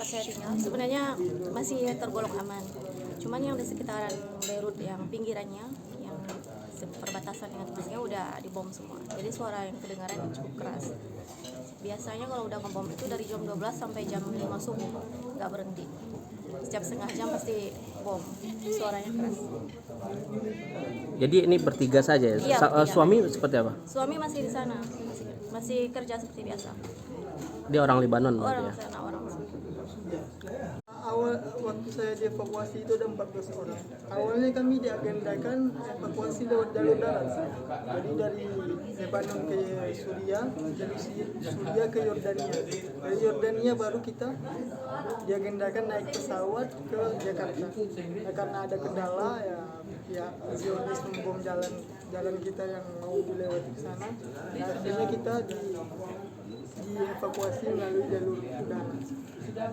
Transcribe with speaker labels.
Speaker 1: tempat saya tinggal sebenarnya masih tergolong aman. Cuman yang di sekitaran Beirut yang pinggirannya, yang perbatasan dengan Turkinya udah dibom semua. Jadi suara yang kedengaran cukup keras. Biasanya kalau udah ngebom itu dari jam 12 sampai jam 5 subuh nggak berhenti. Setiap setengah jam pasti bom, suaranya keras.
Speaker 2: Jadi ini bertiga saja ya?
Speaker 1: Iya, bertiga.
Speaker 2: Suami seperti apa?
Speaker 1: Suami masih di sana, masih kerja seperti biasa.
Speaker 2: Dia orang Libanon berarti
Speaker 1: Orang
Speaker 2: ya?
Speaker 1: sana, orang sana.
Speaker 3: Awal waktu saya dievakuasi itu ada 14 orang. Awalnya kami diagendakan evakuasi lewat jalur darat. Jadi dari Lebanon ke Suriah, dari Suriah ke Yordania. Dari Yordania baru kita diagendakan naik pesawat ke Jakarta. Nah, karena ada kendala ya Zionis membom jalan kita yang mau dilewati ke sana. Nah, akhirnya kita dievakuasi melalui jalur udara.